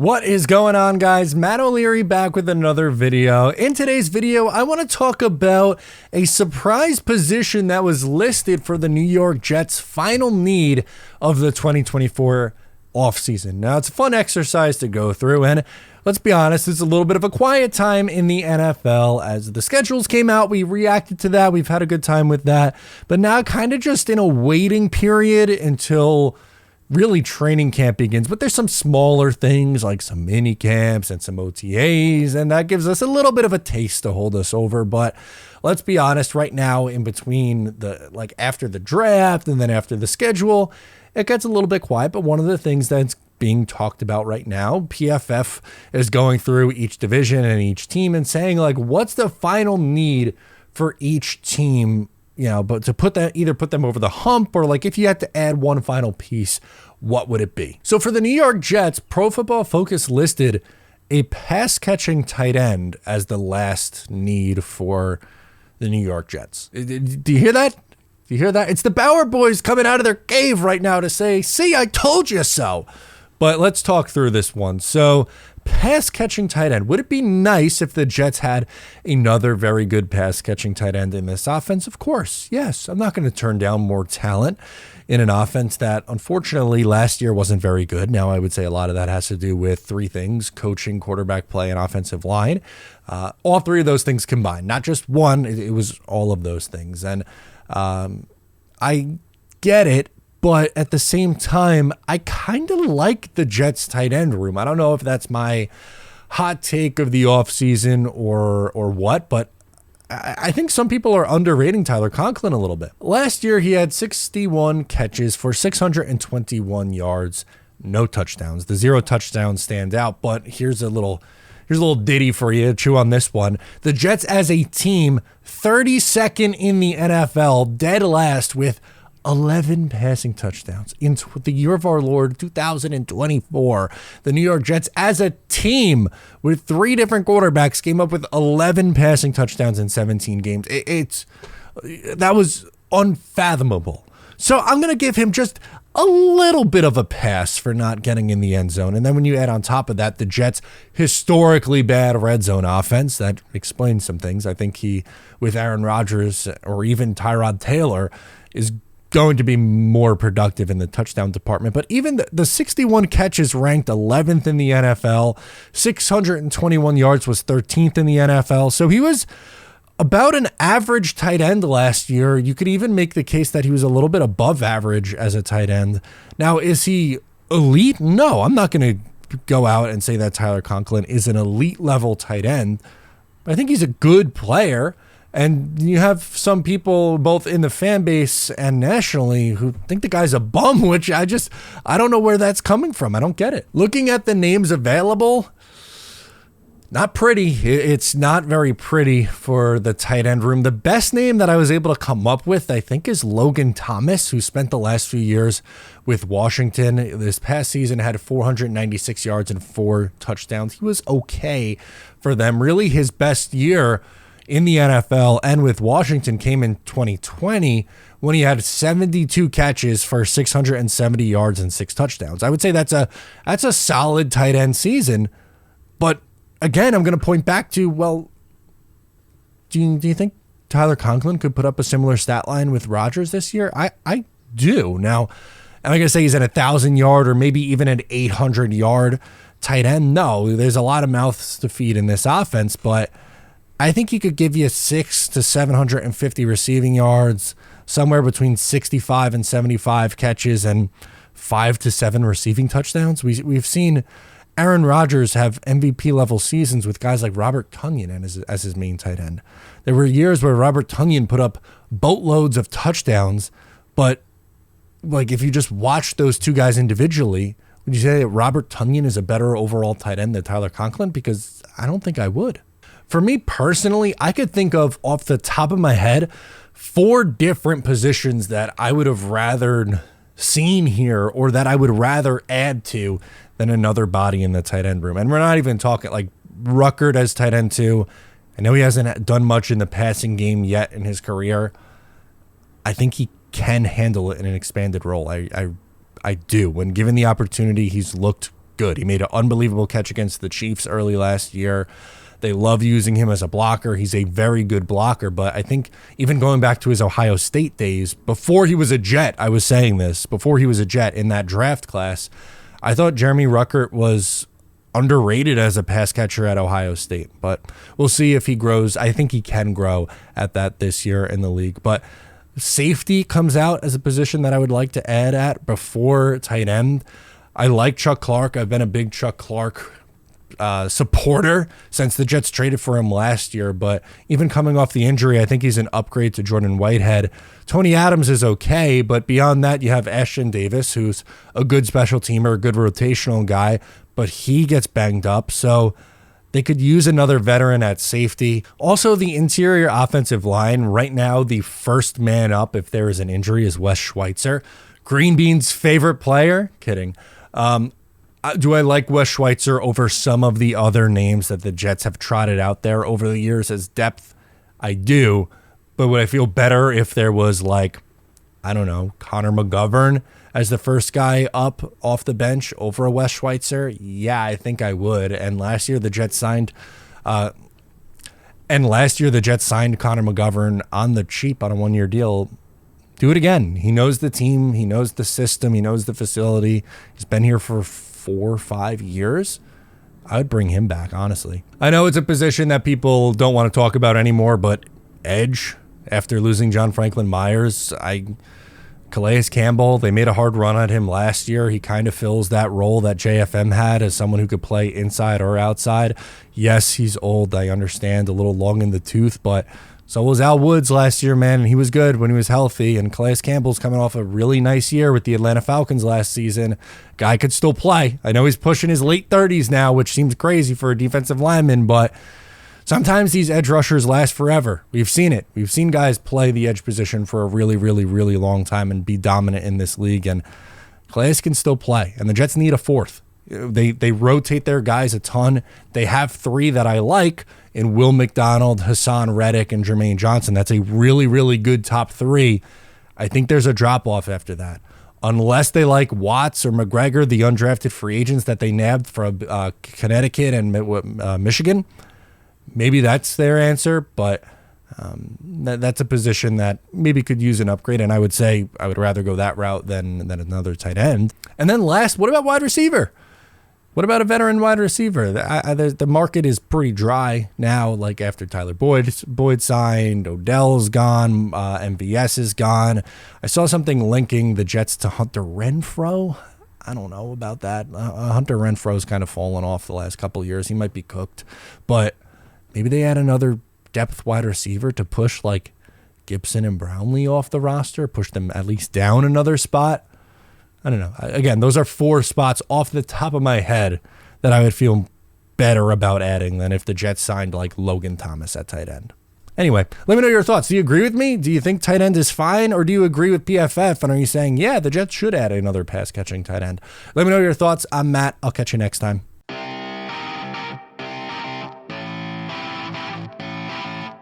What is going on, guys? Matt O'Leary back with another video. In today's video, I want to talk about a surprise position that was listed for the New York Jets' final need of the 2024 offseason. Now, it's a fun exercise to go through, and let's be honest, it's a little bit of a quiet time in the NFL. As the schedules came out, we reacted to that. We've had a good time with that, but now kind of just in a waiting period until really training camp begins. But there's some smaller things like some mini camps and some OTAs, and that gives us a little bit of a taste to hold us over. But let's be honest, right now in between after the draft and then after the schedule, it gets a little bit quiet. But one of the things that's being talked about right now, PFF is going through each division and each team and saying, what's the final need for each team, but to either put them over the hump, or if you had to add one final piece, what would it be? So for the New York Jets, Pro Football Focus listed a pass catching tight end as the last need for the New York Jets. Do you hear that? Do you hear that? It's the Bauer boys coming out of their cave right now to say, see, I told you so. But let's talk through this one. So pass-catching tight end. Would it be nice if the Jets had another very good pass-catching tight end in this offense? Of course, yes. I'm not going to turn down more talent in an offense that, unfortunately, last year wasn't very good. Now, I would say a lot of that has to do with three things: coaching, quarterback play, and offensive line. All three of those things combined. Not just one. It was all of those things. And I get it. But at the same time, I kind of like the Jets tight end room. I don't know if that's my hot take of the offseason or what, but I think some people are underrating Tyler Conlin a little bit. Last year, he had 61 catches for 621 yards, no touchdowns. The 0 touchdowns stand out, but here's a little ditty for you. Chew on this one. The Jets as a team, 32nd in the NFL, dead last with 11 passing touchdowns in the year of our Lord 2024. The New York Jets as a team with three different quarterbacks came up with 11 passing touchdowns in 17 games. That was unfathomable. So I'm going to give him just a little bit of a pass for not getting in the end zone. And then when you add on top of that, the Jets' historically bad red zone offense, that explains some things. I think he, with Aaron Rodgers or even Tyrod Taylor, is going to be more productive in the touchdown department. But even the 61 catches ranked 11th in the NFL, 621 yards was 13th in the NFL. So he was about an average tight end last year. You could even make the case that he was a little bit above average as a tight end. Now, is he elite? No, I'm not going to go out and say that Tyler Conlin is an elite level tight end. I think he's a good player. And you have some people both in the fan base and nationally who think the guy's a bum, which I don't know where that's coming from. I don't get it. Looking at the names available, not pretty. It's not very pretty for the tight end room. The best name that I was able to come up with, I think, is Logan Thomas, who spent the last few years with Washington. This past season had 496 yards and 4 touchdowns. He was okay for them. Really, his best year in the NFL and with Washington came in 2020 when he had 72 catches for 670 yards and 6 touchdowns. I would say that's a solid tight end season. But again, I'm going to point back to, well, do you think Tyler Conlin could put up a similar stat line with Rodgers this year? I do. Now, am I going to say he's at 1,000-yard or maybe even an 800-yard tight end? No, there's a lot of mouths to feed in this offense, but I think he could give you 600 to 750 receiving yards, somewhere between 65 and 75 catches, and 5 to 7 receiving touchdowns. We've seen Aaron Rodgers have MVP level seasons with guys like Robert Tonyan as his main tight end. There were years where Robert Tonyan put up boatloads of touchdowns, but if you just watch those two guys individually, would you say that Robert Tonyan is a better overall tight end than Tyler Conlin? Because I don't think I would. For me personally, I could think of, off the top of my head, 4 different positions that I would have rather seen here, or that I would rather add to, than another body in the tight end room. And we're not even talking like Ruckert as tight end 2. I know he hasn't done much in the passing game yet in his career. I think he can handle it in an expanded role. I do. When given the opportunity, he's looked good. He made an unbelievable catch against the Chiefs early last year. They love using him as a blocker. He's a very good blocker, but I think even going back to his Ohio State days, before he was a Jet, I was saying this, before he was a Jet in that draft class, I thought Jeremy Ruckert was underrated as a pass catcher at Ohio State, but we'll see if he grows. I think he can grow at that this year in the league, but safety comes out as a position that I would like to add at before tight end. I like Chuck Clark. I've been a big Chuck Clark supporter since the Jets traded for him last year, but even coming off the injury, I think he's an upgrade to Jordan Whitehead. Tony Adams is okay, but beyond that, you have Ashton Davis, who's a good special teamer, a good rotational guy, but he gets banged up, so they could use another veteran at safety. Also, the interior offensive line, right now, the first man up if there is an injury is Wes Schweitzer. Green Bean's favorite player? Kidding. Do I like Wes Schweitzer over some of the other names that the Jets have trotted out there over the years as depth? I do. But would I feel better if there was, like, I don't know, Connor McGovern as the first guy up off the bench over a Wes Schweitzer? Yeah, I think I would. And last year the Jets signed Connor McGovern on the cheap on a one-year deal. Do it again. He knows the team. He knows the system. He knows the facility. He's been here for 4 or 5 years. I would bring him back, honestly. I know it's a position that people don't want to talk about anymore, but edge, after losing John Franklin Myers, Calais Campbell, they made a hard run at him last year. He kind of fills that role that JFM had as someone who could play inside or outside. Yes, he's old. I understand, a little long in the tooth, but so was Al Woods last year, man, and he was good when he was healthy. And Calais Campbell's coming off a really nice year with the Atlanta Falcons last season. Guy could still play. I know he's pushing his late 30s now, which seems crazy for a defensive lineman, but sometimes these edge rushers last forever. We've seen it. We've seen guys play the edge position for a really, really, really long time and be dominant in this league. And Calais can still play, and the Jets need a fourth. They rotate their guys a ton. They have 3 that I like in Will McDonald, Hassan Reddick, and Jermaine Johnson. That's a really, really good top 3. I think there's a drop-off after that. Unless they like Watts or McGregor, the undrafted free agents that they nabbed from Connecticut and Michigan, maybe that's their answer, but that's a position that maybe could use an upgrade, and I would say I would rather go that route than another tight end. And then last, what about wide receiver? What about a veteran wide receiver? The market is pretty dry now, like after Tyler Boyd signed, Odell's gone, MVS is gone. I saw something linking the Jets to Hunter Renfrow. I don't know about that. Hunter Renfrow's kind of fallen off the last couple of years. He might be cooked, but maybe they add another depth wide receiver to push like Gibson and Brownlee off the roster, push them at least down another spot. I don't know. Again, those are 4 spots off the top of my head that I would feel better about adding than if the Jets signed like Logan Thomas at tight end. Anyway, let me know your thoughts. Do you agree with me? Do you think tight end is fine, or do you agree with PFF? And are you saying, yeah, the Jets should add another pass-catching tight end? Let me know your thoughts. I'm Matt. I'll catch you next time.